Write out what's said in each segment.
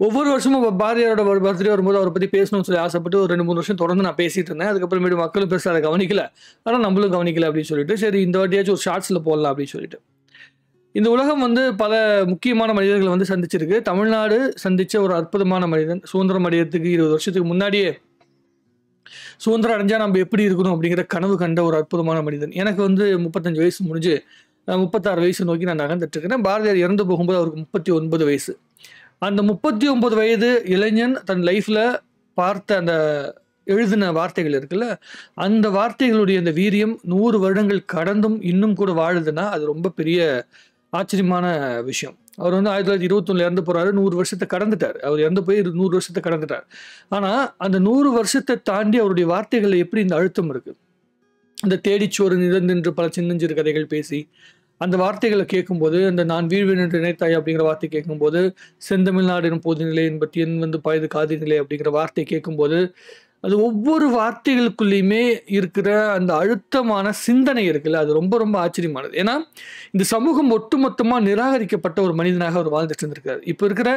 ஒவ்வொரு வருஷமும் பாரதியாரோட பர்த்டே வரும்போது அவரை பத்தி பேசணும்னு சொல்லி ஆசைப்பட்டு ஒரு 2, 3 வருஷம் தொடர்ந்து நான் பேசிட்டு இருந்தேன். அதுக்கப்புறமேட்டு மக்களும் பெருசா அதை கவனிக்கல. ஆனா நம்மளும் கவனிக்கல அப்படின்னு சொல்லிட்டு, சரி இந்த வாட்டியாச்சும் ஒரு ஷார்ட்ஸ்ல போடலாம் அப்படின்னு சொல்லிட்டு. இந்த உலகம் வந்து பல முக்கியமான மனிதர்களை வந்து சந்திச்சிருக்கு. தமிழ்நாடு சந்திச்ச ஒரு அற்புதமான மனிதன். சுதந்திரம் அடையறதுக்கு 20 வருஷத்துக்கு முன்னாடியே சுதந்திரம் அடைஞ்சா நம்ம எப்படி இருக்கணும் அப்படிங்கிற கனவு கண்ட ஒரு அற்புதமான மனிதன். எனக்கு வந்து 35 வயசு முடிஞ்சு 36 வயசு நோக்கி நான் நகர்ந்துட்டு இருக்கிறேன். பாரதியார் இறந்து போகும்போது அவருக்கு 39 வயசு. அந்த 39 வயது இளைஞன் தன் லைஃப்ல பார்த்த அந்த எழுதின வார்த்தைகள் இருக்குல்ல, அந்த வார்த்தைகளுடைய அந்த வீரியம் 100 வருடங்கள் கடந்தும் இன்னும் கூட வாழுதுன்னா அது ரொம்ப பெரிய ஆச்சரியமான விஷயம். அவர் வந்து 1921 இறந்து போறாரு. 100 வருஷத்தை கடந்துட்டார். அவர் இறந்து போய் 100 வருஷத்தை கடந்துட்டார். ஆனா அந்த 100 வருஷத்தை தாண்டி அவருடைய வார்த்தைகள்ல எப்படி இந்த அழுத்தம் இருக்கு. அந்த தேடிச்சோறு நின்று பல சின்னஞ்சிறு கதைகள் பேசி அந்த வார்த்தைகளை கேட்கும்போது, அந்த நான் வீழ்வேன் என்று நினைத்தாய் அப்படிங்கிற வார்த்தை கேட்கும்போது, செந்தமிழ்நாடு எனும் பொதுநிலை என்பது என் வந்து பாய்து காதினிலை அப்படிங்கிற வார்த்தை கேட்கும்போது, அது ஒவ்வொரு வார்த்தைகளுக்குள்ளேயுமே இருக்கிற அந்த அழுத்தமான சிந்தனை இருக்குல்ல, அது ரொம்ப ரொம்ப ஆச்சரியமானது. ஏன்னா இந்த சமூகம் ஒட்டுமொத்தமா நிராகரிக்கப்பட்ட ஒரு மனிதனாக அவர் வாழ்ந்துட்டு இருந்திருக்காரு. இப்போ இருக்கிற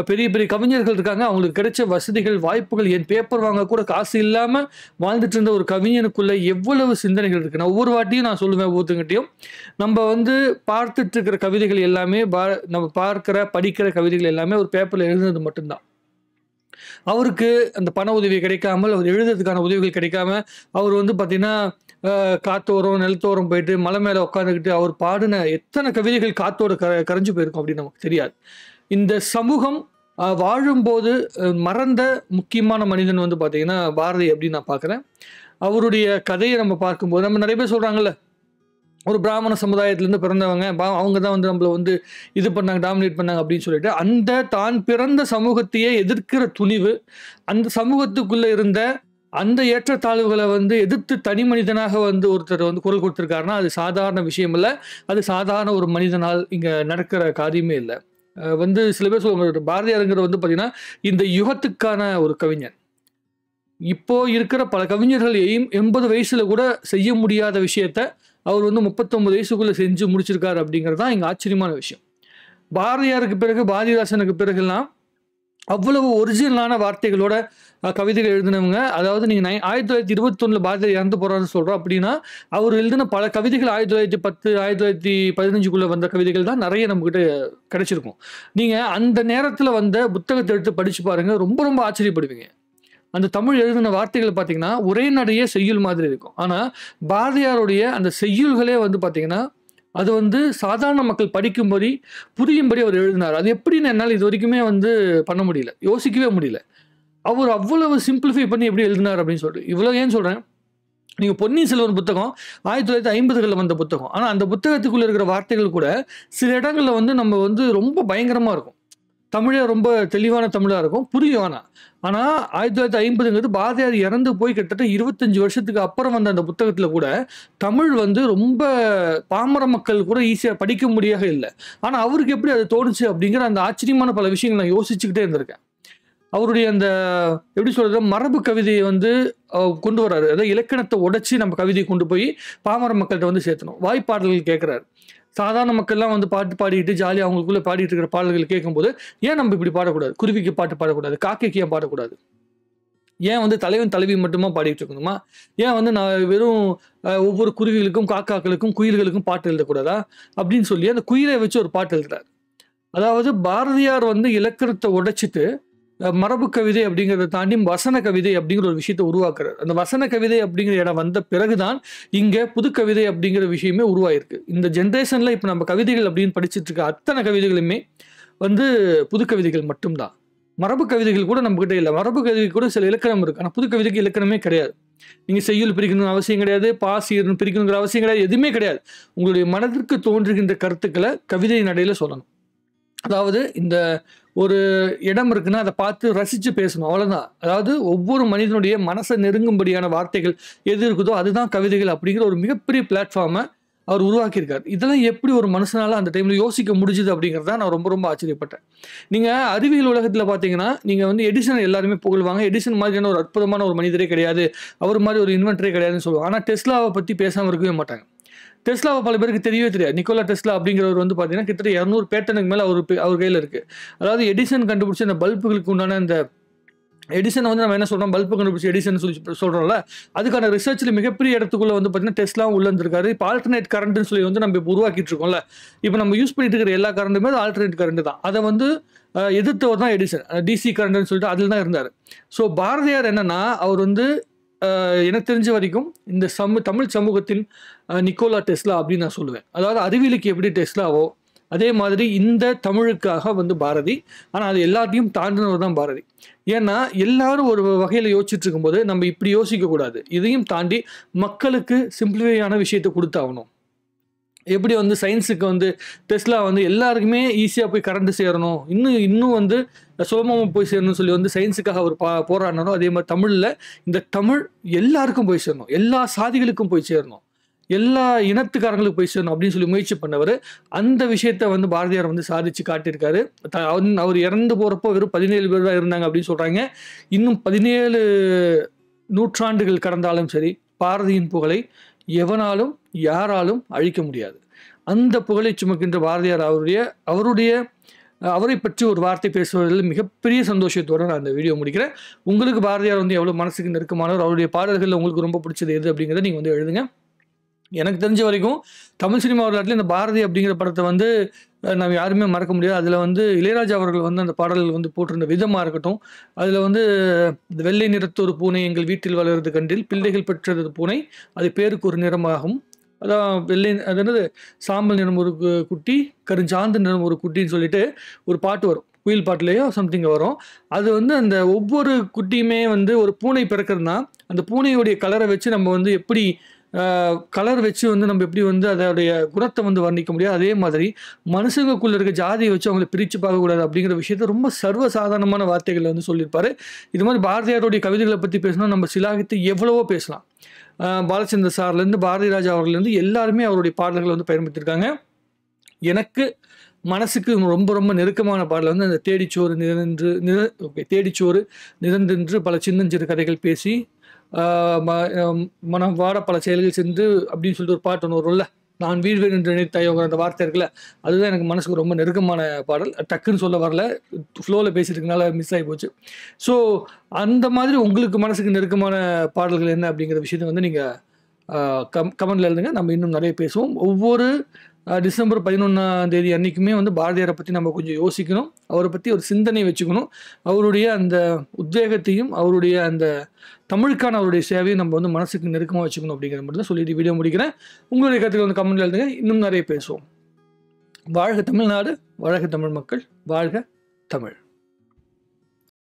பெரிய பெரிய கவிஞர்கள் இருக்காங்க. அவங்களுக்கு கிடைச்ச வசதிகள், வாய்ப்புகள், என் பேப்பர் வாங்க கூட காசு இல்லாம வாழ்ந்துட்டு இருந்த ஒரு கவிஞனுக்குள்ள எவ்வளவு சிந்தனைகள் இருக்கு. நான் ஒவ்வொரு வாட்டியும் நான் சொல்லுவேன் ஒவ்வொருத்தங்கிட்டையும், நம்ம வந்து பார்த்துட்டு இருக்கிற கவிதைகள் எல்லாமே நம்ம பார்க்கிற படிக்கிற கவிதைகள் எல்லாமே ஒரு பேப்பர்ல எழுதுனது மட்டும்தான். அவருக்கு அந்த பண உதவி கிடைக்காமல், அவர் எழுதுறதுக்கான உதவிகள் கிடைக்காம, அவர் வந்து பார்த்தீங்கன்னா, காத்தோரம், நிலத்தோரம் போயிட்டு மலை மேல உட்காந்துக்கிட்டு அவர் பாடின எத்தனை கவிதைகள் காத்தோட கரைஞ்சு போயிருக்கும் அப்படின்னு நமக்கு தெரியாது. இந்த சமூகம் வாழும்போது மறந்த முக்கியமான மனிதன் வந்து பார்த்தீங்கன்னா, பாரதி அப்படின்னு நான் பார்க்குறேன். அவருடைய கதையை நம்ம பார்க்கும்போது, நம்ம நிறைய பேர் சொல்றாங்கல்ல, ஒரு பிராமண சமுதாயத்திலேருந்து பிறந்தவங்க அவங்க தான் வந்து நம்மள வந்து இது பண்ணாங்க, டாமினேட் பண்ணாங்க அப்படின்னு சொல்லிட்டு, அந்த தான் பிறந்த சமூகத்தையே எதிர்க்கிற துணிவு, அந்த சமூகத்துக்குள்ள இருந்த அந்த ஏற்றத்தாழ்வுகளை வந்து எதிர்த்து தனி மனிதனாக வந்து ஒருத்தர் வந்து குரல் கொடுத்திருக்காருன்னா அது சாதாரண விஷயம் இல்லை. அது சாதாரண ஒரு மனிதனால் இங்க நடக்கிற காரியமே இல்லை. வந்து சில பேர் சொல்லுவாங்க பாரதியாருங்கிற வந்து பார்த்தீங்கன்னா இந்த யுகத்துக்கான ஒரு கவிஞன். இப்போ இருக்கிற பல கவிஞர்கள் 80 வயசுல கூட செய்ய முடியாத விஷயத்த அவர் வந்து 39 வயசுக்குள்ள செஞ்சு முடிச்சிருக்காரு அப்படிங்கிறது தான் இங்க ஆச்சரியமான விஷயம். பாரதியாருக்கு பிறகு பாரதிதாசனுக்கு பிறகுலாம் அவ்வளவு ஒரிஜினலான வார்த்தைகளோட கவிதைகள் எழுதினவங்க. அதாவது நீங்க 1921 பாரதியார் இறந்து போறாருன்னு சொல்றோம் அப்படின்னா, அவர் எழுதின பல கவிதைகள் 1910 1915 வந்த கவிதைகள் தான் நிறைய நம்மகிட்ட கிடைச்சிருக்கும். நீங்க அந்த நேரத்துல வந்த புத்தகத்தை எடுத்து படிச்சு பாருங்க, ரொம்ப ரொம்ப ஆச்சரியப்படுவீங்க. அந்த தமிழ் எழுதின வார்த்தைகள் பார்த்தீங்கன்னா ஒரே நடையே செய்யுள் மாதிரி இருக்கும். ஆனா பாரதியாருடைய அந்த செய்யுள்களே வந்து பார்த்தீங்கன்னா அது வந்து சாதாரண மக்கள் படிக்கும்படி புரியும்படி அவர் எழுதினார். அது எப்படின்னு என்னால் இது வரைக்குமே வந்து பண்ண முடியல, யோசிக்கவே முடியல. அவர் அவ்வளவு சிம்பிளிஃபை பண்ணி எப்படி எழுதினார் அப்படின்னு சொல்லிட்டு. இவ்வளவு ஏன் சொல்றேன், நீங்க பொன்னியின் செல்வன் புத்தகம் 1950களில் வந்த புத்தகம். ஆனா அந்த புத்தகத்துக்குள்ள இருக்கிற வார்த்தைகள் கூட சில இடங்கள்ல வந்து நம்ம வந்து ரொம்ப பயங்கரமா இருக்கும். தமிழே ரொம்ப தெளிவான தமிழா இருக்கும், புரியும். ஆனா 1950ங்கிறது பாரதியார் இறந்து போய் கிட்டத்தட்ட 25 வருஷத்துக்கு அப்புறம் வந்த அந்த புத்தகத்துல கூட தமிழ் வந்து ரொம்ப பாமர மக்கள் கூட ஈஸியா படிக்க முடியாத இல்லை. ஆனா அவருக்கு எப்படி அது தோணுச்சு அப்படிங்கிற அந்த ஆச்சரியமான பல விஷயங்கள் நான் யோசிச்சுக்கிட்டே இருந்திருக்கேன். அவருடைய அந்த எப்படி சொல்றது மரபு கவிதையை வந்து கொண்டு வர்றாரு. அதாவது இலக்கணத்தை உடைச்சி நம்ம கவிதையை கொண்டு போய் பாமர மக்கள்கிட்ட வந்து சேர்த்தணும். வாய்ப்பாடல்கள் கேட்கிறாரு. சாதாரண மக்கள்லாம் வந்து பாட்டு பாடிட்டு ஜாலியாக அவங்களுக்குள்ள பாடிட்டு இருக்கிற பாடல்கள் கேட்கும்போது ஏன் நம்ம இப்படி பாடக்கூடாது, குருவிக்கு பாட்டு பாடக்கூடாது, காக்கைக்கு ஏன் பாடக்கூடாது, ஏன் வந்து தலைவன் தலைவி மட்டுமா பாடிட்டு இருக்கணுமா, ஏன் வந்து நான் வெறும் ஒவ்வொரு குருவிகளுக்கும் காக்காக்களுக்கும் குயில்களுக்கும் பாட்டு எழுதக்கூடாதா அப்படின்னு சொல்லி அந்த குயிலை வச்சு ஒரு பாட்டு எழுதுறாரு. அதாவது பாரதியார் வந்து இலக்கணத்தை உடைச்சிட்டு மரபு கவிதை அப்படிங்கிறத தாண்டி வசன கவிதை அப்படிங்கிற ஒரு விஷயத்தை உருவாக்குறாரு. அந்த வசன கவிதை அப்படிங்கிற இடம் வந்த பிறகுதான் இங்க புது கவிதை அப்படிங்கிற விஷயமே உருவாயிருக்கு. இந்த ஜென்ரேஷன்ல இப்ப நம்ம கவிதைகள் அப்படின்னு படிச்சுட்டு இருக்க அத்தனை கவிதைகளுமே வந்து புது கவிதைகள் மட்டும்தான். மரபு கவிதைகள் கூட நம்ம கிட்ட இல்லை. மரபு கவிதை கூட சில இலக்கணம் இருக்கு, ஆனா புது கவிதைக்கு இலக்கணமே கிடையாது. நீங்க செய்யுள் பிரிக்கணும்னு அவசியம் கிடையாது, பாசீர்னு பிரிக்கணுங்கிற அவசியம் கிடையாது, எதுவுமே கிடையாது. உங்களுடைய மனதிற்கு தோன்றுகின்ற கருத்துக்களை கவிதை நடையில சொல்லணும். அதாவது இந்த ஒரு இடம் இருக்குன்னா அதை பார்த்து ரசிச்சு பேசணும், அவ்வளவுதான். அதாவது ஒவ்வொரு மனிதனுடைய மனசை நெருங்கும்படியான வார்த்தைகள் எது இருக்குதோ அதுதான் கவிதைகள் அப்படிங்கிற ஒரு மிகப்பெரிய பிளாட்ஃபார்மை அவர் உருவாக்கியிருக்காரு. இதெல்லாம் எப்படி ஒரு மனுஷனால அந்த டைம்ல யோசிக்க முடிஞ்சுது அப்படிங்கிறத நான் ரொம்ப ரொம்ப ஆச்சரியப்பட்டேன். நீங்க அறிவியல் உலகத்துல பாத்தீங்கன்னா நீங்க வந்து எடிசன் எல்லாருமே புகழ்வாங்க. எடிசன் மாதிரியான ஒரு அற்புதமான ஒரு மனிதரே கிடையாது, அவர் மாதிரி ஒரு இன்வென்டரே கிடையாதுன்னு சொல்லுவாங்க. ஆனா டெஸ்லாவை பத்தி பேசாம இருக்கவே மாட்டாங்க. டெஸ்லாவை பல பேருக்கு தெரியவே தெரியாது. நிக்கோலா டெஸ்லா அப்படிங்கிறவர் வந்து பார்த்தீங்கன்னா கிட்டத்தட்ட 200 பேட்டனுக்கு மேலே அவர் கையில் இருக்குது. அதாவது எடிசன் கண்டுபிடிச்ச அந்த பல்புகளுக்கு உண்டான அந்த எடிசன் வந்து நம்ம என்ன சொல்கிறோம், பல்பு கண்டுபிடிச்சி எடிசன் சொல்லி சொல்கிறோம்ல, அதுக்கான ரிசர்ச்சில் மிகப்பெரிய இடத்துக்குள்ளே வந்து பார்த்தீங்கன்னா டெஸ்லாவும் உள்ள இருந்திருக்காரு. இப்போ ஆல்டர்னேட் கரண்ட்னு சொல்லி வந்து நம்ம இப்போ உருவாக்கிட்டு இருக்கோம்ல, இப்போ நம்ம யூஸ் பண்ணிட்டு இருக்கிற எல்லா கரண்ட்டுமே அது ஆல்டர்னேட் கரண்ட் தான். அதை வந்து எதிர்த்தவர் தான் எடிசன், டிசி கரண்ட்னு சொல்லிட்டு அதில் தான் இருந்தார். ஸோ பாரதியார் என்னன்னா, அவர் வந்து எனக்கு தெரிஞ்ச வரைக்கும் இந்த தமிழ் சமூகத்தின் நிக்கோலா டெஸ்லா அப்படின்னு நான் சொல்லுவேன். அதாவது அறிவியலுக்கு எப்படி டெஸ்லாவோ அதே மாதிரி இந்த தமிழுக்காக வந்து பாரதி. ஆனால் அது எல்லாத்தையும் தாண்டினவர் தான் பாரதி. ஏன்னா எல்லாரும் ஒரு வகையில் யோசிச்சுட்டு இருக்கும்போது நம்ம இப்படி யோசிக்கக்கூடாது, இதையும் தாண்டி மக்களுக்கு சிம்பிளிஃபையான விஷயத்தை கொடுத்தாகணும். எப்படி வந்து சயின்ஸுக்கு வந்து டெஸ்லா வந்து எல்லாருக்குமே ஈஸியாக போய் கரண்ட் சேரணும், இன்னும் வந்து சுலபமாக போய் சேரணும்னு சொல்லி வந்து சயின்ஸுக்காக அவர் போராடினாரோ, அதே மாதிரி தமிழில் இந்த தமிழ் எல்லாருக்கும் போய் சேரணும், எல்லா சாதிகளுக்கும் போய் சேரணும், எல்லா இனத்துக்காரங்களுக்கு போய் சேரணும் அப்படின்னு சொல்லி முயற்சி பண்ணவர். அந்த விஷயத்த வந்து பாரதியார் வந்து சாதிச்சு காட்டியிருக்காரு. அவர் இறந்து போகிறப்போ வெறும் 17 பேர் தான் இருந்தாங்க அப்படின்னு சொல்கிறாங்க. இன்னும் 17 நூற்றாண்டுகள் கடந்தாலும் சரி, பாரதியின் புகழை எவனாலும் யாராலும் அழிக்க முடியாது. அந்த புகழை சுமக்கின்ற பாரதியார் அவரை பற்றி ஒரு வார்த்தை பேசுவதில் மிகப்பெரிய சந்தோஷத்தோடு நான் அந்த வீடியோ முடிக்கிறேன். உங்களுக்கு பாரதியார் வந்து எவ்வளோ மனசுக்கு நெருக்கமானவர், அவருடைய பாடல்களில் உங்களுக்கு ரொம்ப பிடிச்சது எது அப்படிங்கிறத நீங்கள் வந்து எழுதுங்க. எனக்கு தெரிஞ்ச வரைக்கும் தமிழ் சினிமா வரலாற்றில் இந்த பாரதி அப்படிங்கிற படத்தை வந்து நம்ம யாருமே மறக்க முடியாது. அதில் வந்து இளையராஜா அவர்கள் வந்து அந்த பாடல்கள் வந்து போட்டிருந்த விதமாக இருக்கட்டும், அதில் வந்து இந்த வெள்ளை நிறத்து ஒரு பூனை எங்கள் வீட்டில் வளர்றது கண்டில் பிள்ளைகள் பெற்றது பூனை அது பேருக்கு ஒரு நிறமாகும், அதான் வெள்ளை அதாவது சாம்பல் நிறம் ஒரு குட்டி, கருஞ்சாந்து நிறம் ஒரு குட்டின்னு சொல்லிட்டு ஒரு பாட்டு வரும், குயில் பாட்டுலேயோ சம்திங் வரும். அது வந்து அந்த ஒவ்வொரு குட்டியுமே வந்து ஒரு பூனை பிறக்கிறதுனா அந்த பூனையுடைய கலரை வச்சு நம்ம வந்து எப்படி கலர் வச்சு வந்து நம்ம எப்படி வந்து அதோடைய குணத்தை வந்து வர்ணிக்க முடியாது. அதே மாதிரி மனுஷங்களுக்குள்ள இருக்க ஜாதியை வச்சு அவங்களை பிரித்து பார்க்கக்கூடாது அப்படிங்கிற விஷயத்த ரொம்ப சர்வசாதாரணமான வார்த்தைகளை வந்து சொல்லியிருப்பாரு. இது மாதிரி பாரதியாருடைய கவிதைகளை பற்றி பேசணும், நம்ம சிலாகித்து எவ்வளவோ பேசலாம். பாலச்சந்திர சார்லேருந்து பாரதி ராஜா அவர்கள்லேருந்து எல்லாருமே அவருடைய பாடல்களை வந்து பயன்படுத்தியிருக்காங்க. எனக்கு மனசுக்கு ரொம்ப ரொம்ப நெருக்கமான பாடல் வந்து அந்த தேடிச்சோறு நிறந்தென்று பல சின்னஞ்சிறு கதைகள் பேசி மனம் வாட பல செயல்கள் சென்று அப்படின்னு சொல்லிட்டு ஒரு பாட்டு ஒன்று வரும்ல, நான் வீழ்வேன் என்று நினைத்தாயோங்கிற அந்த வார்த்தை இருக்குல்ல, அதுதான் எனக்கு மனசுக்கு ரொம்ப நெருக்கமான பாடல். டக்குன்னு சொல்ல வரல, ஃப்ளோவில் பேசிட்டுருக்கனால மிஸ் ஆகி போச்சு. ஸோ அந்த மாதிரி உங்களுக்கு மனசுக்கு நெருக்கமான பாடல்கள் என்ன அப்படிங்கிற விஷயத்தை வந்து நீங்கள் கமெண்ட்ல எழுதுங்க. நம்ம இன்னும் நிறைய பேசுவோம். ஒவ்வொரு டிசம்பர் 11 அன்னைக்குமே வந்து பாரதியாரை பற்றி நம்ம கொஞ்சம் யோசிக்கணும், அவரை பற்றி ஒரு சிந்தனை வச்சுக்கணும், அவருடைய அந்த உத்வேகத்தையும் அவருடைய அந்த தமிழுக்கான அவருடைய சேவையும் நம்ம வந்து மனசுக்கு நெருக்கமாக வச்சுக்கணும் அப்படிங்கிற மாதிரி தான் சொல்லிட்டு வீடியோ முடிக்கிறேன். உங்களுடைய கருத்துக்கள் வந்து கமெண்ட்ல எழுதுங்க, இன்னும் நிறைய பேசுவோம். வாழ்க தமிழ்நாடு, வாழ்க தமிழ் மக்கள், வாழ்க தமிழ்.